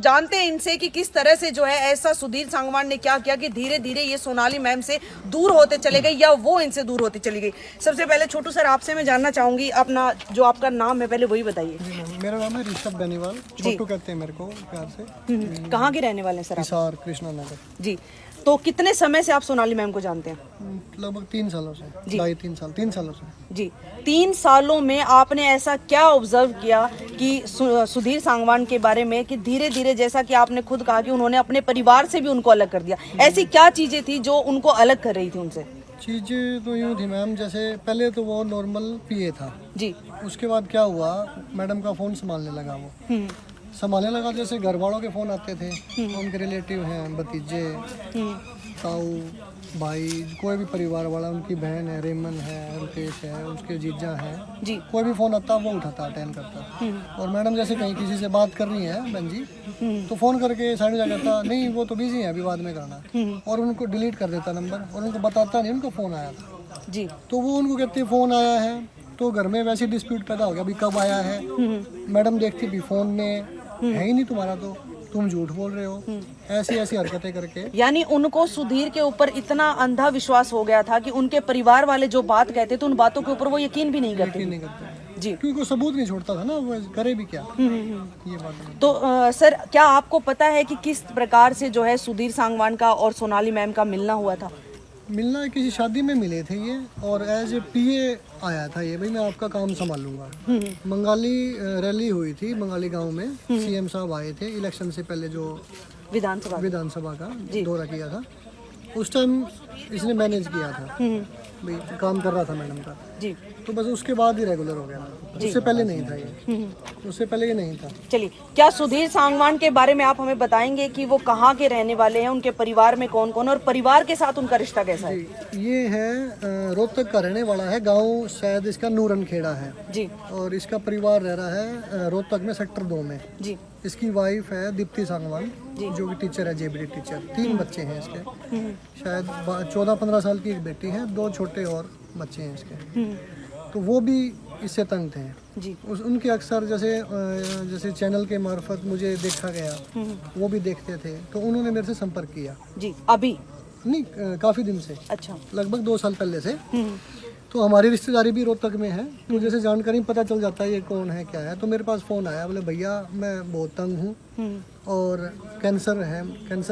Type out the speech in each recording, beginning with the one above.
जानते हैं इनसे कि किस तरह से जो है ऐसा सुधीर सांगवान ने क्या किया कि धीरे धीरे ये सोनाली मैम से दूर होते चले गए या वो इनसे दूर होती चली गई। सबसे पहले छोटू सर आपसे मैं जानना चाहूंगी अपना जो आपका नाम है पहले वही बताइए। मेरा नाम है ऋषभ बेनीवाल, छोटू कहते हैं मेरे को प्यार से। कहाँ के रहने वाले हैं सर? हिसार कृष्णा नगर। जी, तो कितने समय से आप सोनाली मैम को जानते हैं? लगभग 3 सालों से, 3 सालों से। जी, 3 सालों में आपने ऐसा क्या ऑब्जर्व किया कि सुधीर सांगवान के बारे में कि धीरे धीरे जैसा कि आपने खुद कहा कि उन्होंने अपने परिवार से भी उनको अलग कर दिया, ऐसी क्या चीजें थी जो उनको अलग कर रही थी उनसे? चीज़ें तो यूँ थी मैम, जैसे पहले तो वो नॉर्मल पीए था जी। उसके बाद क्या हुआ, मैडम का फ़ोन संभालने लगा वो। संभालने लगा, जैसे घर वालों के फ़ोन आते थे, उनके रिलेटिव हैं, भतीजे, ताऊ, भाई, कोई भी परिवार वाला, उनकी बहन है, रेमन है, रुकेश है, उसके जीजा हैं जी, कोई भी फ़ोन आता वो उठाता, अटेंड करता। और मैडम जैसे कहीं किसी से बात कर रही है बहन जी, तो फ़ोन करके साइड में जा कहता नहीं वो तो बिजी है, अभी बाद में करना, और उनको डिलीट कर देता नंबर, और उनको बताता नहीं उनको फ़ोन आया था। जी। तो वो उनको कहते फ़ोन आया है, तो घर में वैसे डिस्प्यूट पैदा हो गया, अभी कब आया है। मैडम देखती भी फ़ोन में है ही नहीं तुम्हारा, तो तुम झूठ बोल रहे हो, ऐसी ऐसी हरकतें करके। यानी उनको सुधीर के ऊपर इतना अंधा विश्वास हो गया था कि उनके परिवार वाले जो बात कहते थे उन बातों के ऊपर वो यकीन भी नहीं करते। नहीं करते जी, क्योंकि कोई सबूत नहीं छोड़ता था ना, वो करे भी क्या। ये बात है। तो सर क्या आपको पता है कि किस प्रकार से जो है सुधीर सांगवान का और सोनाली मैम का मिलना हुआ था? मिलना किसी शादी में मिले थे ये, और एज ए पीए आया था ये, भाई मैं आपका काम संभालूंगा। बंगाली रैली हुई थी बंगाली गांव में, सीएम साहब आए थे इलेक्शन से पहले, जो विधानसभा का दौरा किया था, उस टाइम इसने मैनेज किया था, भाई काम कर रहा था मैडम का जी। तो बस उसके बाद ही रेगुलर हो गया, उससे पहले नहीं था ये, उससे पहले ये नहीं था। चलिए, क्या सुधीर सांगवान के बारे में आप हमें बताएंगे कि वो कहाँ के रहने वाले हैं, उनके परिवार में कौन कौन, और परिवार के साथ उनका रिश्ता कैसा है? ये है रोहतक का रहने वाला है, गांव शायद इसका नूरन खेड़ा है जी, और इसका परिवार रह रहा है रोहतक में सेक्टर 2 में। जी, इसकी वाइफ है दीप्ति सांगवान, जो कि टीचर है, जेबीडी टीचर। 3 बच्चे हैं इसके, शायद 14-15 साल की एक बेटी है, 2 छोटे और बच्चे हैं इसके। तो वो भी इससे तंग थे जी, उनके अक्सर जैसे चैनल के मार्फत मुझे देखा गया, वो भी देखते थे, तो उन्होंने मेरे से संपर्क किया। जी। अभी नहीं, काफ़ी दिन से, अच्छा। लगभग 2 साल पहले से। तो हमारी रिश्तेदारी भी रोहतक में है, तो जैसे जानकारी पता चल जाता है ये कौन है क्या है, तो मेरे पास फ़ोन आया, बोले भैया मैं बहुत तंग हूँ और कैंसर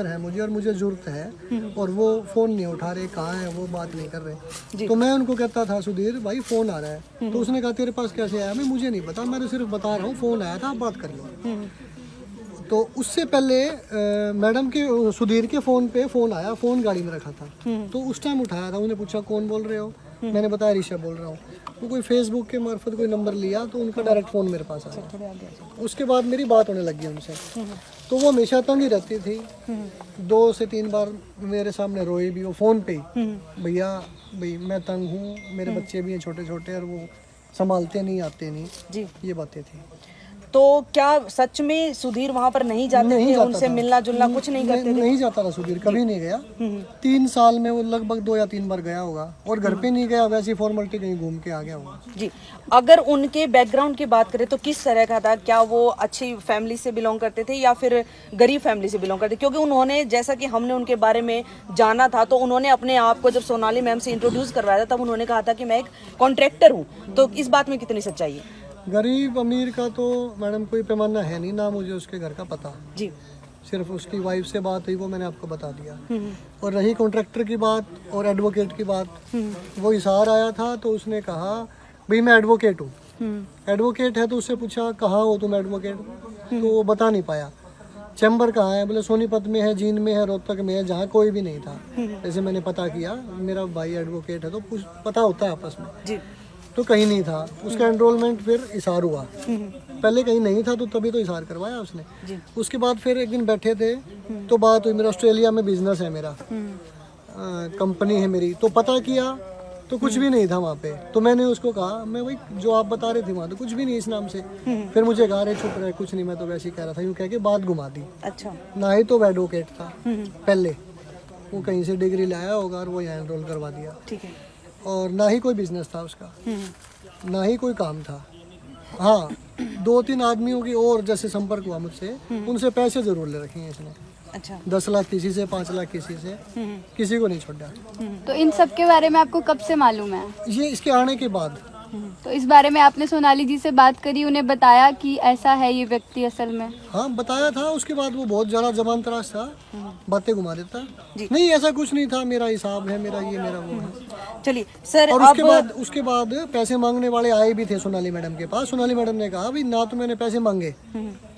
है मुझे, और मुझे ज़रूरत है, और वो फ़ोन नहीं उठा रहे, कहाँ है वो, बात नहीं कर रहे। तो मैं उनको कहता था सुधीर भाई फ़ोन आ रहा है, तो उसने कहा तेरे पास कैसे आया? मैं मुझे नहीं पता, मैं तो सिर्फ बता रहा हूँ फ़ोन आया था, आप बात कर लो। तो उससे पहले मैडम के सुधीर के फ़ोन पे फ़ोन आया, फ़ोन गाड़ी में रखा था, तो उस टाइम उठाया था, उन्हें पूछा कौन बोल रहे हो, मैंने बताया ऋषभ बोल रहा हूँ। तो कोई फेसबुक के मार्फत कोई नंबर लिया, तो उनका डायरेक्ट फ़ोन मेरे पास आया। उसके बाद मेरी बात होने लगी उनसे, तो वो हमेशा तंग ही रहती थी। 2 से 3 बार मेरे सामने रोई भी वो फ़ोन पे, भैया भाई मैं तंग हूँ, मेरे बच्चे भी हैं छोटे छोटे, और वो संभालते नहीं, आते नहीं जी, ये बातें थी। तो क्या सच में सुधीर वहाँ पर नहीं जाते थे, उनसे मिलना जुलना कुछ नहीं करते थे? नहीं जाता था सुधीर, कभी नहीं गया। 3 साल में वो लगभग 2 या 3 बार गया होगा, और घर पे नहीं गया, वैसी फॉर्मेलिटी कहीं घूम के आ गया होगा। जी, अगर उनके बैकग्राउंड की बात करें तो किस तरह का था? क्या वो अच्छी फैमिली से बिलोंग करते थे या फिर गरीब फैमिली से बिलोंग करते? क्योंकि उन्होंने, जैसा कि हमने उनके बारे में जाना था, तो उन्होंने अपने आप को जब सोनाली मैम से इंट्रोड्यूस करवाया था तब उन्होंने कहा था कि मैं एक कॉन्ट्रैक्टर हूँ, तो इस बात में कितनी सच्चाई है? गरीब अमीर का तो मैडम कोई पैमाना है नहीं ना, मुझे उसके घर का पता जी, सिर्फ उसकी वाइफ से बात हुई, वो मैंने आपको बता दिया। और रही कॉन्ट्रैक्टर की बात और एडवोकेट की बात, वो हिसार आया था, तो उसने कहा भाई मैं एडवोकेट हूँ। एडवोकेट है तो उससे पूछा कहाँ हो तुम एडवोकेट, तो वो बता नहीं पाया। चैम्बर कहाँ है, बोले सोनीपत में है, जींद में है, रोहतक में है, जहाँ कोई भी नहीं था। जैसे मैंने पता किया, मेरा भाई एडवोकेट है तो पता होता है आपस में जी। तो कहीं नहीं था, उसका एनरोलमेंट फिर इशार हुआ। पहले कहीं नहीं था, तो तभी तो इशार करवाया उसने जी। उसके बाद फिर एक दिन बैठे थे, तो बात हुई, मेरा ऑस्ट्रेलिया में बिजनेस है, मेरा कंपनी है मेरी, तो पता किया तो कुछ भी नहीं था वहाँ पे। तो मैंने उसको कहा मैं वही जो आप बता रहे थे वहाँ तो कुछ भी नहीं इस नाम से। फिर मुझे कहा अरे चुप रहे, कुछ नहीं, मैं तो वैसे ही कह रहा था, यूँ कह के बात घुमा दी। अच्छा, ना ही तो एडवोकेट था पहले, वो कहीं से डिग्री लाया होगा और वो यहाँ एनरोल करवा दिया, ठीक है। और ना ही कोई बिजनेस था उसका, ना ही कोई काम था, हाँ 2-3 आदमियों की और जैसे संपर्क हुआ मुझसे, उनसे पैसे जरूर ले रखे हैं इसने। अच्छा। 10 लाख किसी से, 5 लाख किसी से, किसी को नहीं छोड़ा। तो इन सब के बारे में आपको कब से मालूम है? ये इसके आने के बाद। तो इस बारे में आपने सोनाली जी से बात करी, उन्हें बताया कि ऐसा है ये व्यक्ति असल में? हाँ बताया था, उसके बाद वो बहुत ज़्यादा जबान तराश था, बातें घुमा देता। नहीं ऐसा कुछ नहीं था, मेरा हिसाब है, मेरा ये मेरा वो है। चलिए सर, और अब उसके बाद पैसे मांगने वाले आए भी थे सोनाली मैडम के पास। सोनाली मैडम ने कहा भाई ना तो मैंने पैसे मांगे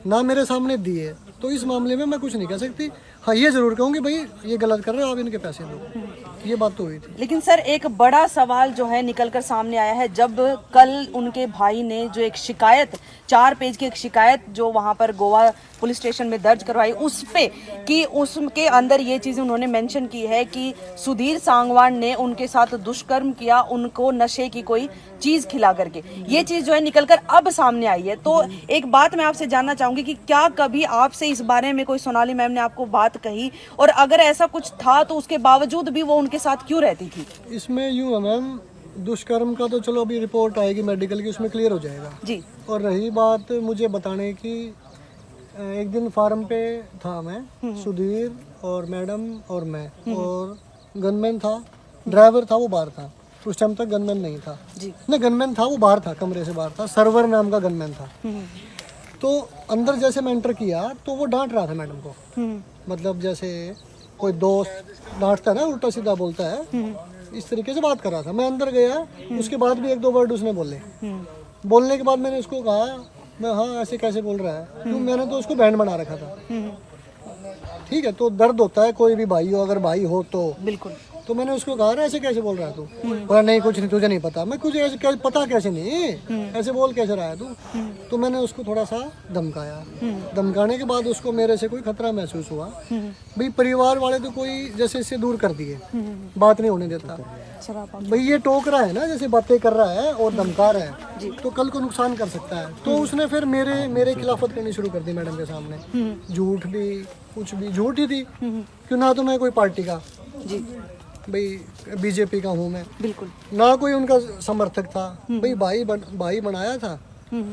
ना मेरे सामने दिए, तो इस मामले में मैं कुछ नहीं कह सकती। हाँ ये जरूर कहूँगी भाई ये गलत कर रहे हो, आप इनके पैसे दो, ये बात तो हुई थी। लेकिन सर एक बड़ा सवाल जो है निकल कर सामने आया है, जब कल उनके भाई ने जो एक शिकायत 4 पेज की एक शिकायत जो वहां पर गोवा पुलिस स्टेशन में दर्ज करवाई, उस पे कि उसके अंदर ये चीज उन्होंने मेंशन की है कि सुधीर सांगवान ने उनके साथ दुष्कर्म किया, उनको नशे की कोई चीज खिला करके, ये चीज जो है निकलकर अब सामने आई है। तो एक बात मैं आपसे जानना चाहूंगी कि क्या कभी आपसे इस बारे में कोई सोनाली मैम ने आपको बात कही, और अगर ऐसा कुछ था तो उसके बावजूद भी वो उनके साथ क्यों रहती थी? इसमें यूँ है मैम, दुष्कर्म का तो चलो अभी रिपोर्ट आएगी मेडिकल की, उसमें क्लियर हो जाएगा जी। और रही बात मुझे बताने की, एक दिन फार्म पे था मैं, सुधीर और मैडम और मैं, और गनमैन था, ड्राइवर था वो बाहर था, उस टाइम तक गनमैन नहीं था जी। नहीं गनमैन था, वो बाहर था, कमरे से बाहर था, सर्वर नाम का गनमैन था। तो अंदर जैसे मैं एंटर किया तो वो डांट रहा था मैडम को, मतलब जैसे कोई दोस्त डांटता है ना, उल्टा सीधा बोलता है, इस तरीके से बात कर रहा था। मैं अंदर गया, उसके बाद भी 1-2 वर्ड उसने बोले। बोलने के बाद मैंने उसको कहा, मैं हाँ ऐसे कैसे बोल रहा है, क्यों मैंने तो उसको बैंड बना रखा था। ठीक है, तो दर्द होता है, कोई भी भाई हो, अगर भाई हो तो बिल्कुल। तो मैंने उसको कहा ना ऐसे कैसे बोल रहा है तू, बोला नहीं कुछ नहीं, तुझे नहीं पता। मैं कुछ ऐसे पता कैसे नहीं, ऐसे बोल कैसे रहा है तू। तो मैंने उसको थोड़ा सा धमकाया, धमकाने के बाद उसको मेरे से कोई खतरा महसूस हुआ। भाई परिवार वाले तो कोई जैसे इससे दूर कर दिए, बात नहीं होने देता। भाई ये टोक रहा है ना, जैसे बातें कर रहा है और धमका रहा है, तो कल को नुकसान कर सकता है। तो उसने फिर मेरे खिलाफत करनी शुरू कर दी मैडम के सामने, झूठ भी, कुछ भी झूठ ही थी, क्यों ना तो मैं कोई पार्टी का जी भाई बीजेपी का हूँ मैं, बिल्कुल, ना कोई उनका समर्थक था। भाई भाई बनाया था,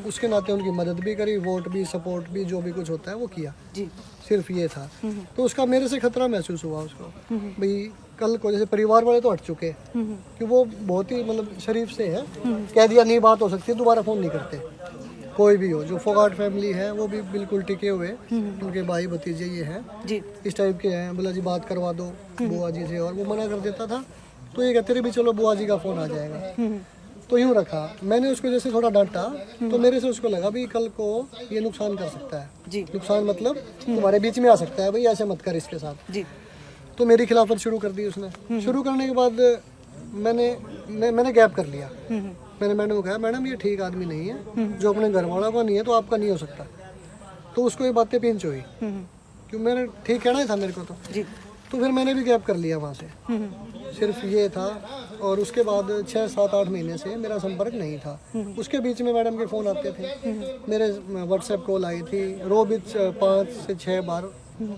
उसके नाते उनकी मदद भी करी, वोट भी, सपोर्ट भी, जो भी कुछ होता है वो किया जी। सिर्फ ये था। तो उसका मेरे से खतरा महसूस हुआ उसको, भाई कल को जैसे परिवार वाले तो हट चुके कि वो बहुत ही मतलब शरीफ से है, कह दिया नहीं बात हो सकती, दोबारा फोन नहीं करते। कोई भी हो, जो फोगाट फैमिली है वो भी बिल्कुल टिके हुए, उनके भाई भतीजे ये हैं जी, इस टाइप के हैं। बोला जी बात करवा दो बुआ जी से, और वो मना कर देता था। तो ये कहते रहे भी चलो बुआ जी का फोन आ जाएगा, तो यूँ रखा। मैंने उसको जैसे थोड़ा डांटा तो मेरे से उसको लगा भी कल को ये नुकसान कर सकता है जी, नुकसान मतलब तुम्हारे बीच में आ सकता है, भाई ऐसे मत कर इसके साथ जी। तो मेरी खिलाफत शुरू कर दी उसने। शुरू करने के बाद मैंने गैप कर लिया। मैंने मैडम को कहा मैडम ये ठीक आदमी नहीं है, जो अपने घर वालों का नहीं है तो आपका नहीं हो सकता। तो उसको ये बातें पिंच हुई, क्यों मैंने ठीक कहना ही था मेरे को तो जी। तो फिर मैंने भी गैप कर लिया वहाँ से, सिर्फ ये था। और उसके बाद 6-7-8 महीने से मेरा संपर्क नहीं था। उसके बीच में मैडम के फ़ोन आते थे, मेरे व्हाट्सएप कॉल आई थी, रोज 5 से 6 बार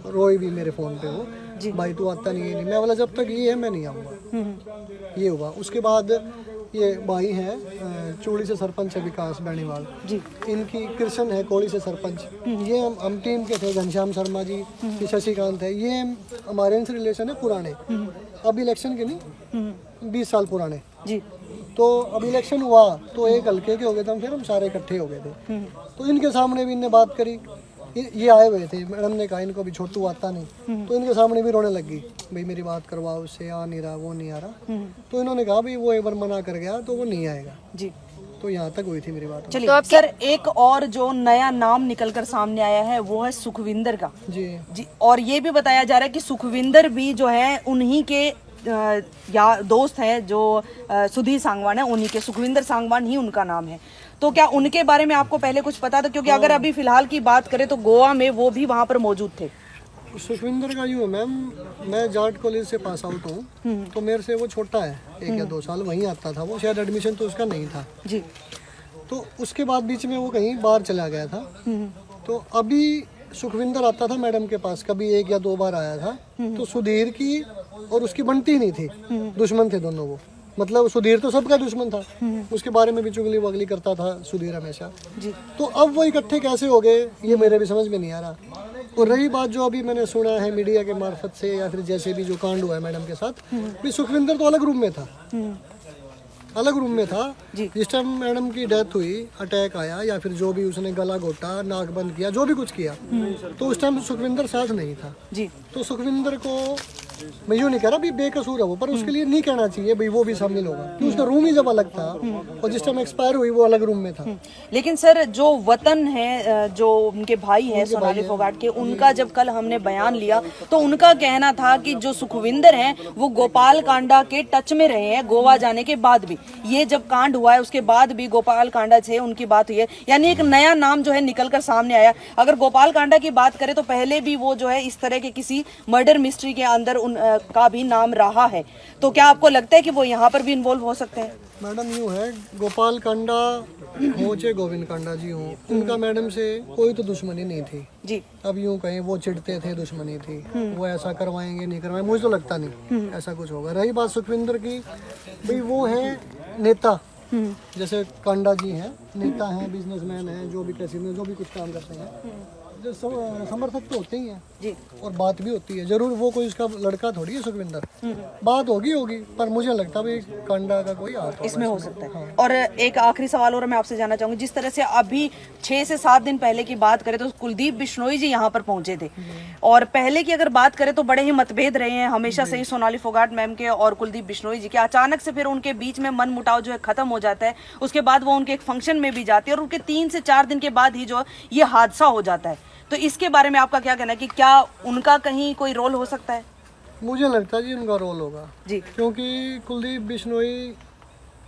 रोई भी मेरे फ़ोन पे वो, भाई तू आता नहीं है, नहीं। मैं बोला जब तक ये है मैं नहीं आऊँगा। ये हुआ। उसके बाद ये भाई हैं चूड़ी से सरपंच है विकास बेनीवाल जी, इनकी कृष्ण है कोड़ी से सरपंच। ये हम टीम के थे, घनश्याम शर्मा जी, शशिकांत है, ये हमारे इनसे रिलेशन है पुराने, अब इलेक्शन के नहीं 20 साल पुराने जी। तो अब इलेक्शन हुआ तो एक हल्के के हो गए थे हम, फिर हम सारे इकट्ठे हो गए थे। तो इनके सामने भी इनने बात करी, ये आए हुए थे, मैडम ने कहा इनको भी छोटू आता नहीं, तो इनके सामने भी रोने लगी, भाई मेरी बात करवाओ उससे, आ नहीं रहा, वो नहीं आ रहा। तो इन्होंने कहा भाई वो एक बार मना कर गया तो वो नहीं आएगा जी। तो यहाँ तक हुई थी मेरी बात। चलिए तो सर एक और जो नया नाम निकलकर सामने आया है वो है सुखविंदर का जी जी, और ये भी बताया जा रहा है कि सुखविंदर भी जो है उन्हीं के या दोस्त हैं, जो सुधीर सांगवान है उन्हीं के, सुखविंदर सांगवान ही उनका नाम है। तो क्या उनके बारे में आपको पहले कुछ पता था? क्योंकि अगर अभी फिलहाल की बात करें तो गोवा में वो भी वहाँ पर मौजूद थे। सुखविंदर का यूँ है मैम, मैं जाट कॉलेज से पास आउट हूँ, तो मेरे से वो छोटा है 1 या 2 साल, वहीं आता था वो, शायद एडमिशन तो उसका नहीं था जी। तो उसके बाद बीच में वो कहीं बाहर चला गया था। तो अभी सुखविंदर आता था मैडम के पास, कभी 1 या 2 बार आया था। तो सुधीर की और उसकी बनती नहीं थी, दुश्मन थे दोनों वो। मतलब सुधीर तो सबका दुश्मन था, उसके बारे में भी चुगली वगली करता था सुधीर हमेशा। जी। तो अब वो इकट्ठे कैसे हो गए ये मेरे भी समझ में नहीं आ रहा। और रही बात जो अभी मैंने सुना है मीडिया के मार्फत से या फिर जैसे भी जो कांड हुआ है मैडम के साथ, भी सुखविंदर तो अलग रूम में था, अलग रूम में था। जिस टाइम मैडम की डेथ हुई, अटैक आया या फिर जो भी उसने गला घोटा, नाक बंद किया, जो भी कुछ किया, तो उस टाइम सुखविंदर साथ नहीं था। जी। तो सुखविंदर को मैं यूँ नहीं कह रहा भी बेकसूर है वो, पर उसके लिए नहीं कहना चाहिए भाई वो भी शामिल होगा, क्योंकि उसका रूम ही जब अलग था और जिस टाइम एक्सपायर हुई वो अलग रूम में था। लेकिन सर जो वतन है, जो उनके भाई हैं सोनाली फोगाट के, उनका जब कल हमने बयान लिया तो उनका कहना था कि जो सुखविंदर हैं वो गोपाल कांडा के टच में रहे हैं गोवा जाने के बाद भी। ये जब कांड हुआ है उसके बाद भी गोपाल कांडा से उनकी बात हुई है, यानी एक नया नाम जो है निकल कर सामने आया। अगर गोपाल कांडा की बात करें तो पहले भी वो जो है इस तरह के किसी मर्डर मिस्ट्री के अंदर का भी नाम रहा है, तो क्या आपको लगता है कि वो यहाँ पर भी इन्वॉल्व हो सकते हैं? मैडम यूँ है, गोपाल कांडा हो चाहे गोविंद कांडा जी हो, उनका मैडम से कोई तो दुश्मनी नहीं थी जी। अब यूँ कहें वो चिढ़ते थे, दुश्मनी थी, वो ऐसा करवाएंगे नहीं करवाएंगे, मुझे तो लगता नहीं ऐसा कुछ होगा। रही बात सुखविंदर की, भाई वो है नेता, जैसे कांडा जी हैं, नेता हैं, बिजनेसमैन हैं, जो भी कैसीनो जो भी कुछ काम करते हैं, जो समर्थक तो होते ही हैं जी। और बात भी होती है। जरूर वो कोई उसका लड़का थोड़ी है सुखविंदर, बात होगी, पर मुझे लगता है कांडा का कोई हाथ होगा इसमें हो सकता है। और एक आखिरी सवाल और मैं आपसे जानना चाहूंगी, जिस तरह से अभी 6 से 7 दिन पहले की बात करें तो कुलदीप बिश्नोई जी यहाँ पर पहुंचे थे, और पहले की अगर बात करें तो बड़े ही मतभेद रहे हैं हमेशा से ही सोनाली फोगाट मैम के और कुलदीप बिश्नोई जी के। अचानक से फिर उनके बीच में मन मुटाव जो है खत्म हो जाता है, उसके बाद वो उनके एक फंक्शन में भी जाती है और उनके 3 से 4 दिन के बाद ही जो ये हादसा हो जाता है। तो इसके बारे में आपका क्या कहना है कि क्या उनका कहीं कोई रोल हो सकता है? मुझे लगता है जी उनका रोल होगा जी। क्योंकि कुलदीप बिश्नोई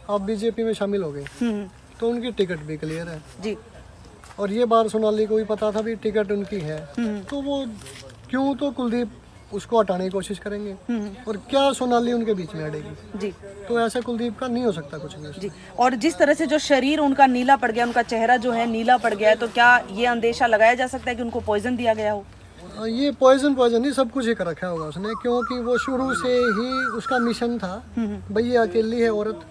अब बीजेपी में शामिल हो गए, तो उनकी टिकट भी क्लियर है जी। और ये बार सोनाली को भी पता था भी टिकट उनकी है, तो वो क्यों तो कुलदीप उसको हटाने की कोशिश करेंगे, और क्या सोनाली उनके बीच में अड़ेगी जी। तो ऐसा कुलदीप का नहीं हो सकता कुछ नहीं जी। और जिस तरह से जो शरीर उनका नीला पड़ गया, उनका चेहरा जो है नीला पड़ गया है, तो क्या ये अंदेशा लगाया जा सकता है कि उनको पॉइजन दिया गया हो? ये पॉइजन नहीं, सब कुछ ही कर रखा होगा उसने, क्योंकि वो शुरू से ही उसका मिशन था भाई ये अकेली है औरत,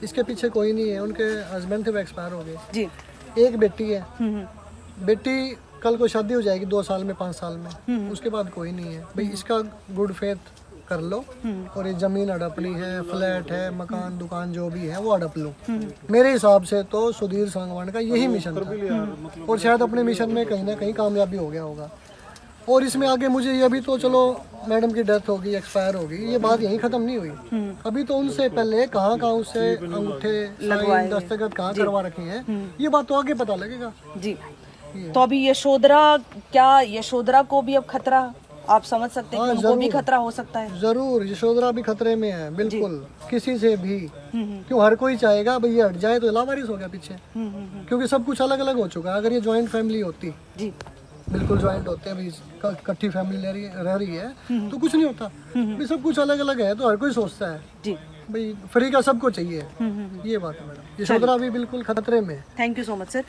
इसके पीछे कोई नहीं है। उनके हस्बैंड थे वो एक्सपायर हो गए जी, एक बेटी है, बेटी कल को शादी हो जाएगी 2 साल में 5 साल में, उसके बाद कोई नहीं है। भाई इसका गुड फेथ कर लो और ये जमीन हड़पनी है, फ्लैट है, मकान दुकान जो भी है वो हड़प लो। मेरे हिसाब से तो सुधीर सांगवान का यही मिशन था और शायद अपने मिशन में कहीं ना कहीं कामयाबी हो गया होगा। और इसमें आगे मुझे ये अभी तो चलो मैडम की डेथ होगी, एक्सपायर होगी, ये बात यहीं खत्म नहीं हुई, अभी तो उनसे पहले कहाँ उससे अंगूठे साइन दस्तखत कहाँ करवा रखे हैं, ये बात तो आगे पता लगेगा जी। तो अभी यशोधरा को भी अब खतरा आप समझ सकते हैं कि उनको भी खतरा हो सकता है? जरूर, यशोधरा भी खतरे में है बिल्कुल, किसी से भी, क्यों हर कोई चाहेगा भाई ये हट जाए तो लावारिस हो गया पीछे, क्योंकि सब कुछ अलग अलग हो चुका है। अगर ये ज्वाइंट फैमिली होती जी, बिल्कुल ज्वाइंट होते हैं भाई, इकट्ठी फैमिली रह रही है तो कुछ नहीं होता, भाई सब कुछ अलग अलग है तो हर कोई सोचता है जी भाई फ्री का सबको चाहिए, ये बात है मैडम। यशोधरा भी बिल्कुल खतरे में। Thank you so much sir.